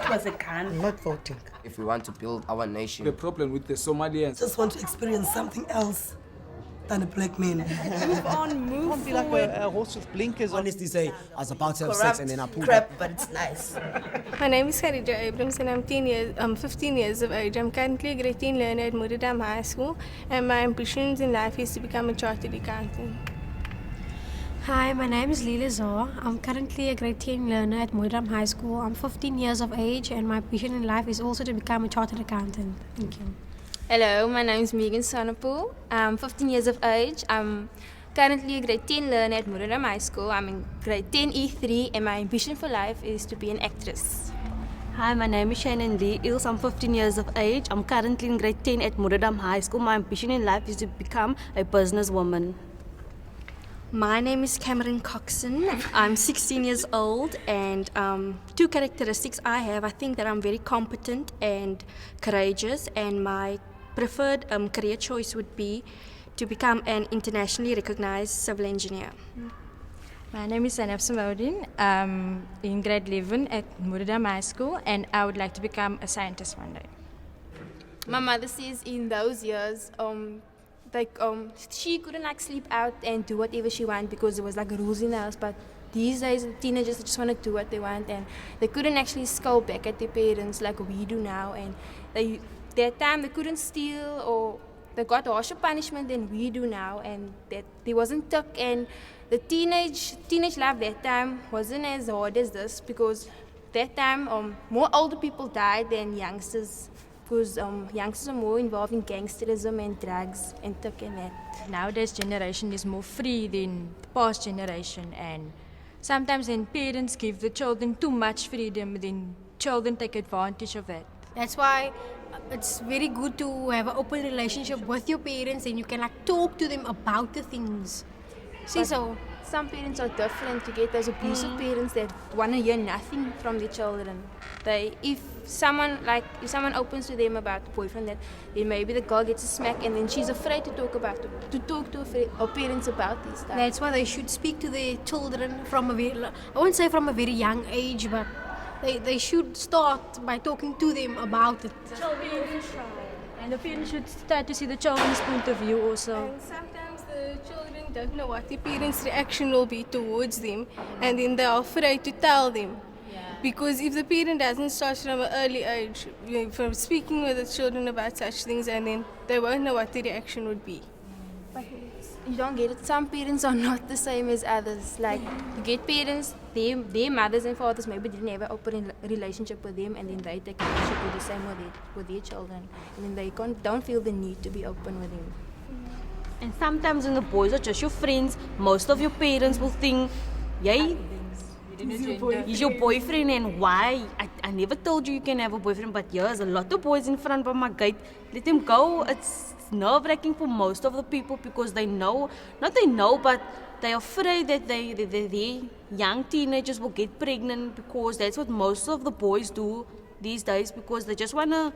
That was a gun. I'm not voting. If we want to build our nation. The problem with the Somalians. Just want to experience something else than a black man. Move on, move Can't be forward. like a horse with blinkers on. Honestly say, I was about to have sex Corrupt and then I pulled crap, up. but it's nice. My name is Kharija Abrams and I'm 15 years of age. I'm currently a grade 10 learner at Modderdam High School and my ambitions in life is to become a chartered accountant. Hi, my name is Leela Zoa. I'm currently a grade 10 learner at Modderdam High School. I'm 15 years of age and my ambition in life is also to become a chartered accountant. Thank you. Hello, my name is Megan Sonnepoel. I'm 15 years of age. I'm currently a grade 10 learner at Modderdam High School. I'm in grade 10 E3 and my ambition for life is to be an actress. Hi, my name is Shannon Lee Eels. I'm 15 years of age. I'm currently in grade 10 at Modderdam High School. My ambition in life is to become a businesswoman. My name is Cameron Coxon. I'm 16 years old and two characteristics I have. I think that I'm very competent and courageous and my preferred career choice would be to become an internationally recognized civil engineer. My name is Zanab Samodin. I'm in grade 11 at Modderdam High School and I would like to become a scientist one day. My mother says in those years, she couldn't sleep out and do whatever she wanted because there was rules in the house. But these days, the teenagers just want to do what they want and they couldn't actually scold back at their parents like we do now. And that time they couldn't steal or they got harsher punishment than we do now. And that there wasn't tuck and the teenage life that time wasn't as hard as this because that time more older people died than youngsters. Because youngsters are more involved in gangsterism and drugs and tuck and that. Nowadays generation is more free than the past generation and sometimes when parents give the children too much freedom, then children take advantage of that. That's why it's very good to have an open relationship with your parents and you can talk to them about the things. See, so some parents are different. You get those abusive parents that want to hear nothing from their children. If someone opens to them about the boyfriend, then maybe the girl gets a smack and then she's afraid to talk to her parents about this stuff. That's why they should speak to their children from I won't say from a very young age, but they should start by talking to them about it. And the parents should start to see the children's point of view also. And sometimes the children don't know what the parents' reaction will be towards them and then they're afraid to tell them. Because if the parent doesn't start from an early age, from speaking with the children about such things, and then they won't know what the reaction would be. But you don't get it. Some parents are not the same as others. You get parents, their mothers and fathers maybe didn't have an open relationship with them, and then they take a relationship with the same with their children, and then they don't feel the need to be open with them. And sometimes when the boys are just your friends, most of your parents will think, yay, he's your boyfriend and why? I never told you can have a boyfriend, but there's a lot of boys in front of my gate. Let them go. It's nerve-wracking for most of the people because but they're afraid that their young teenagers will get pregnant because that's what most of the boys do these days because they just want to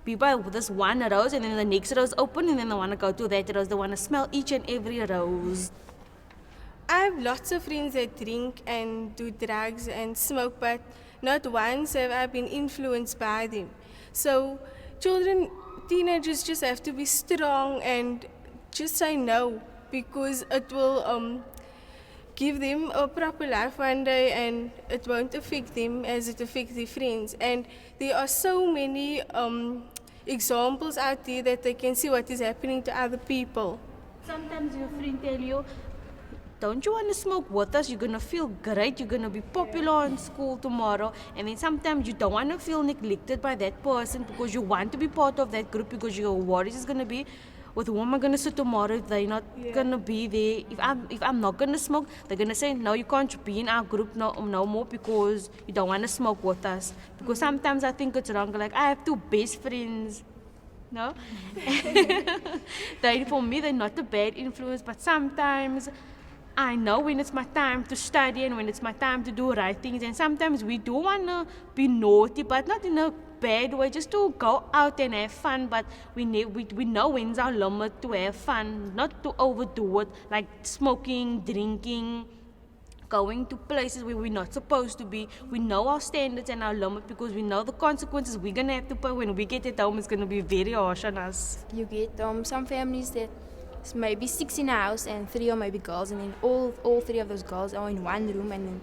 be by this one rose and then the next rose open and then they want to go to that rose. They want to smell each and every rose. I have lots of friends that drink and do drugs and smoke, but not once have I been influenced by them. So teenagers just have to be strong and just say no because it will give them a proper life one day and it won't affect them as it affects their friends. And there are so many examples out there that they can see what is happening to other people. Sometimes your friend tell you, don't you want to smoke with us? You're going to feel great. You're going to be popular in school tomorrow. And then sometimes you don't want to feel neglected by that person because you want to be part of that group because your worries is going to be, with whom am I going to sit tomorrow if they're not going to be there? If I'm not going to smoke, they're going to say, no, you can't be in our group no more because you don't want to smoke with us. Because sometimes I think it's wrong. I have two best friends. No? For me, they're not a bad influence, but sometimes I know when it's my time to study and when it's my time to do right things. And sometimes we do want to be naughty, but not in a bad way, just to go out and have fun. But we know when's our limit to have fun, not to overdo it, like smoking, drinking, going to places where we're not supposed to be. We know our standards and our limit because we know the consequences we're going to have to pay when we get at home. It's going to be very harsh on us. You get some families that maybe 6 in a house and 3 are maybe girls, and then all 3 of those girls are in one room, and then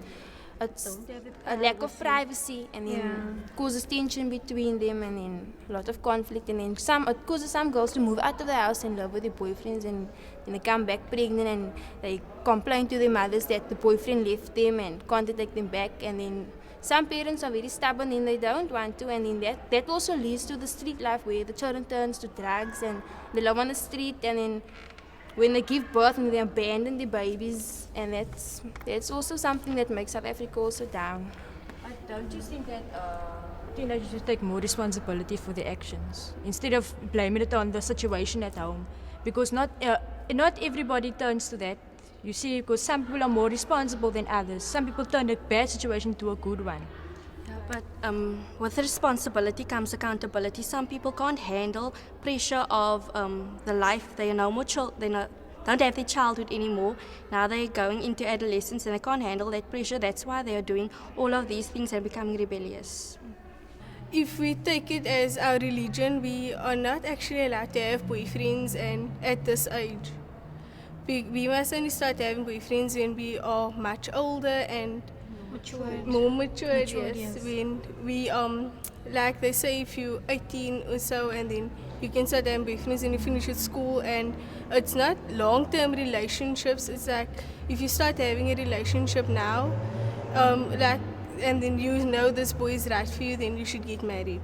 it's a lack of privacy, and then causes tension between them, and then a lot of conflict, and then it causes some girls to move out of the house and live with their boyfriends, and then they come back pregnant and they complain to their mothers that the boyfriend left them and can't take them back, and then some parents are very stubborn and they don't want to, and then that also leads to the street life where the children turns to drugs and they live on the street, and then when they give birth and they abandon the babies, and that's also something that makes South Africa also down. But don't you think that teenagers should take more responsibility for their actions instead of blaming it on the situation at home? Because not everybody turns to that. You see, because some people are more responsible than others. Some people turn a bad situation to a good one. But with responsibility comes accountability. Some people can't handle pressure of the life. They are no more don't have their childhood anymore. Now they're going into adolescence and they can't handle that pressure. That's why they are doing all of these things and becoming rebellious. If we take it as our religion, we are not actually allowed to have boyfriends and at this age. We must only start having boyfriends when we are much older and more matured, yes. When we like they say, if you're 18 or so, and then you can start having boyfriends and you finish at school, and it's not long-term relationships. It's like if you start having a relationship now, and then you know this boy is right for you, then you should get married.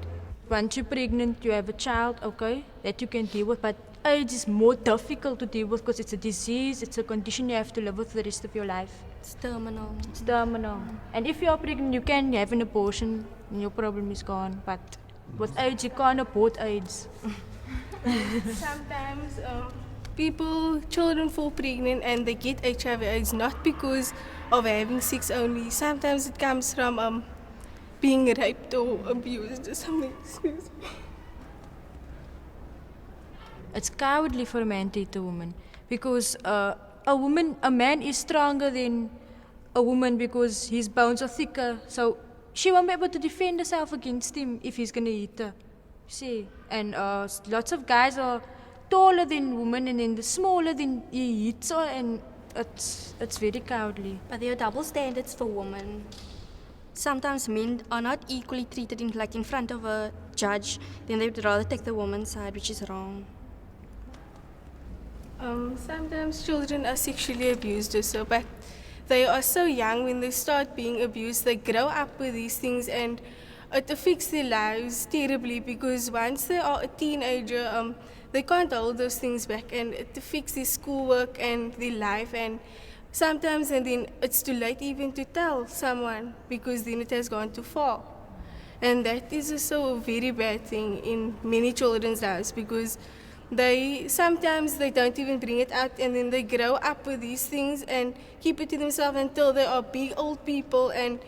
Once you're pregnant, you have a child, okay, that you can deal with, but AIDS is more difficult to deal with because it's a disease, it's a condition you have to live with the rest of your life. It's terminal. It's terminal. And if you're pregnant, you can have an abortion and your problem is gone. But with AIDS, you can't abort AIDS. Sometimes children fall pregnant and they get HIV/AIDS not because of having sex only. Sometimes it comes from being raped or abused or something. Excuse me. It's cowardly for a man to hit a woman because a man is stronger than a woman because his bones are thicker. So she won't be able to defend herself against him if he's going to hit her. See, and lots of guys are taller than women and then the smaller than he hits her, and it's very cowardly. But there are double standards for women. Sometimes men are not equally treated in front of a judge. Then they would rather take the woman's side, which is wrong. Sometimes children are sexually abused also, but they are so young when they start being abused. They grow up with these things and it affects their lives terribly because once they are a teenager, they can't hold those things back, and it affects their schoolwork and their life, and sometimes and then it's too late even to tell someone because then it has gone too far. And that is also a very bad thing in many children's lives because sometimes they don't even bring it out, and then they grow up with these things and keep it to themselves until they are big old people, and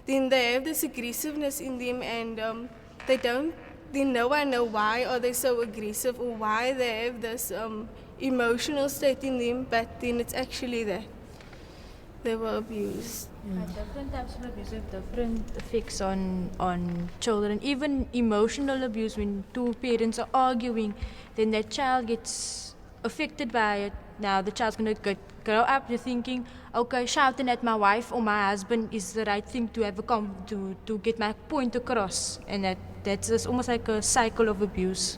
then they have this aggressiveness in them, and then no one knows why are they so aggressive or why they have this emotional state in them, but then it's actually that they were abused. Different types of abuse have different effects on children. Even emotional abuse, when two parents are arguing, then that child gets affected by it. Now the child's going to grow up thinking, okay, shouting at my wife or my husband is the right thing to have to get my point across, and that's just almost like a cycle of abuse.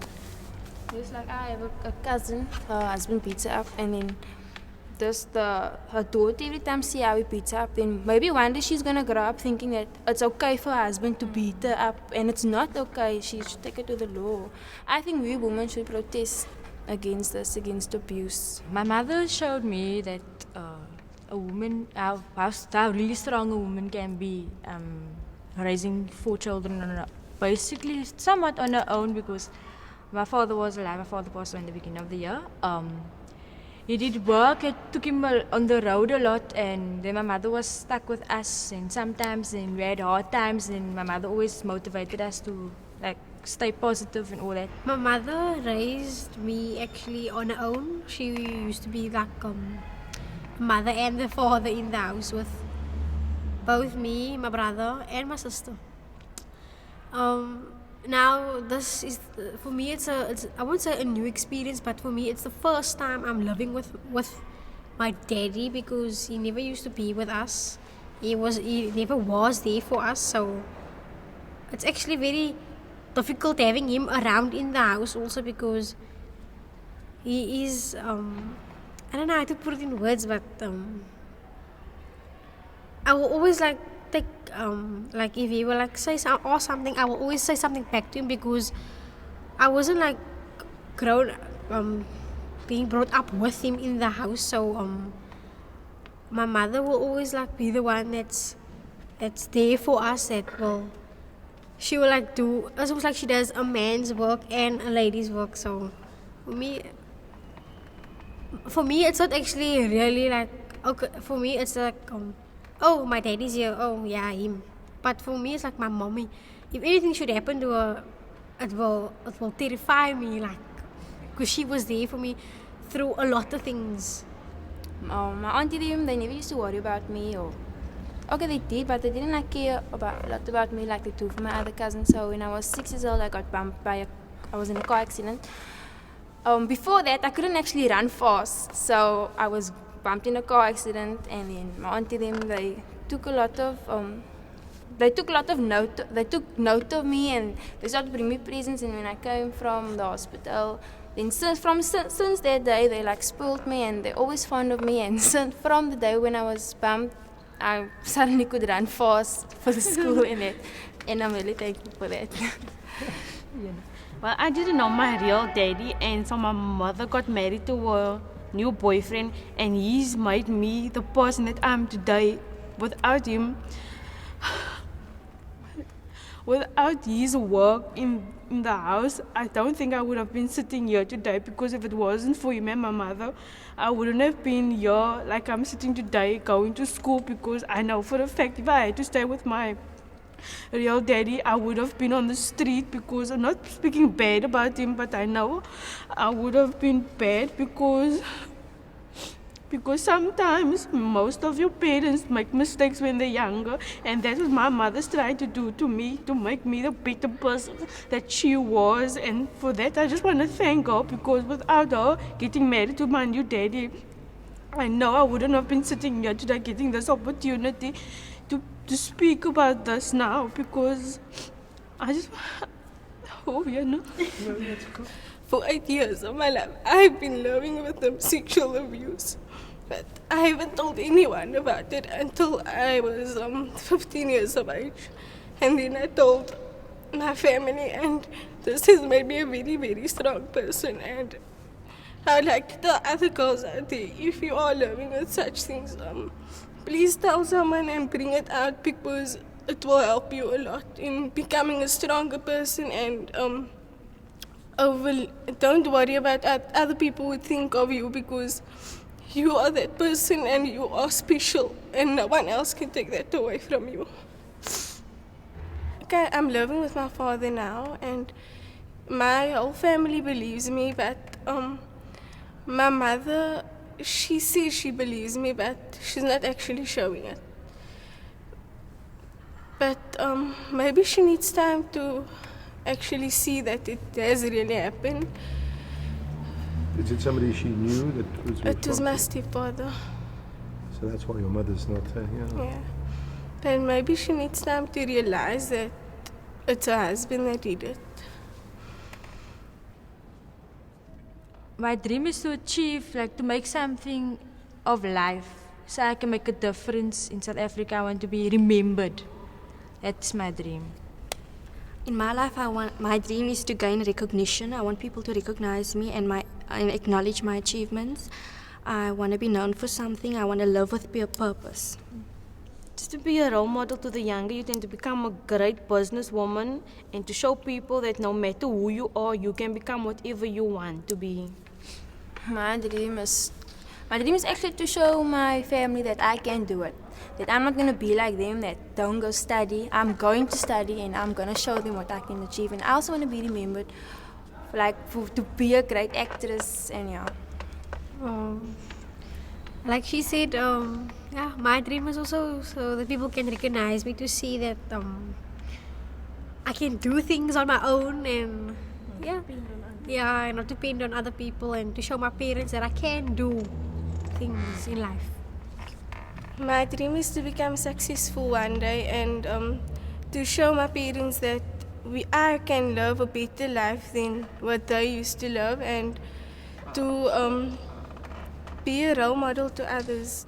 It's like I have a cousin, her husband beats her up, and then her daughter every time see how he beats her up, then maybe one day she's gonna grow up thinking that it's okay for her husband to beat her up, and it's not okay. She should take it to the law. I think we women should protest against this, against abuse. My mother showed me that a woman, how really strong a woman can be, raising 4 children basically somewhat on her own, because my father was alive. My father passed away in the beginning of the year. He did work. It took him on the road a lot, and then my mother was stuck with us, and sometimes we had hard times, and my mother always motivated us to stay positive and all that. My mother raised me actually on her own. She used to be like mother and the father in the house with both me, my brother, and my sister. Now this is for me. It's I won't say a new experience, but for me, it's the first time I'm living with my daddy because he never used to be with us. He never was there for us, so it's actually very difficult having him around in the house also because he is I don't know how to put it in words, but I will always like take like if he will like say or something, I will always say something back to him because I wasn't like grown being brought up with him in the house, so my mother will always like be the one that's there for us. She will like do it's almost like she does a man's work and a lady's work. So for me it's not actually really like okay. For me it's like oh, my daddy's here, oh yeah, him. But for me it's like my mommy. If anything should happen to her, it will terrify me, like because she was there for me through a lot of things. My auntie them, they never used to worry about me or okay they did, but they didn't like care a lot about me like they do for my other cousins. So when I was 6 years old I got bumped I was in a car accident. Before that I couldn't actually run fast, so I was bumped in a car accident, and then my auntie them they took note of me, and they started bringing me presents. And when I came from the hospital, then since that day they like spoiled me and they're always fond of me. And from the day when I was bumped, I suddenly could run fast for the school and that, and I'm really thankful for that. Well, I didn't know my real daddy, and so my mother got married to a new boyfriend, and he's made me the person that I am today. Without him, without his work in the house, I don't think I would have been sitting here today, because if it wasn't for him and my mother, I wouldn't have been here like I'm sitting today going to school, because I know for a fact if I had to stay with my real daddy, I would have been on the street, because I'm not speaking bad about him, but I know I would have been bad because sometimes most of your parents make mistakes when they're younger, and that's what my mother's trying to do to me, to make me the better person that she was. And for that I just want to thank her, because without her getting married to my new daddy, I know I wouldn't have been sitting here today getting this opportunity to speak about this now, because I just For 8 years of my life, I've been living with sexual abuse. But I haven't told anyone about it until I was 15 years of age. And then I told my family, and this has made me a very, very strong person. And I would like to tell other girls out there, if you are living with such things, please tell someone and bring it out, because it will help you a lot in becoming a stronger person. And don't worry about what other people would think of you, because you are that person and you are special, and no one else can take that away from you. Okay, I'm living with my father now, and my whole family believes me, but my mother, she says she believes me, but she's not actually showing it. But maybe she needs time to actually see that it has really happened. Is it somebody she knew that was responsible? It was my stepfather. So that's why your mother's not here. Yeah. But maybe she needs time to realize that it's her husband that did it. My dream is to achieve, like to make something of life, so I can make a difference in South Africa. I want to be remembered. That's my dream. In my life, my dream is to gain recognition. I want people to recognize me and acknowledge my achievements. I want to be known for something. I want to live with a purpose. Just to be a role model to the younger youth and to become a great businesswoman, and to show people that no matter who you are, you can become whatever you want to be. My dream is actually to show my family that I can do it. That I'm not going to be like them that don't go study. I'm going to study, and I'm going to show them what I can achieve. And I also want to be remembered to be a great actress, and yeah. Like she said, yeah, my dream is also so that people can recognize me, to see that I can do things on my own, and and not depend on other people, and to show my parents that I can do things in life. My dream is to become successful one day and to show my parents that I can live a better life than what they used to live, and to be a role model to others.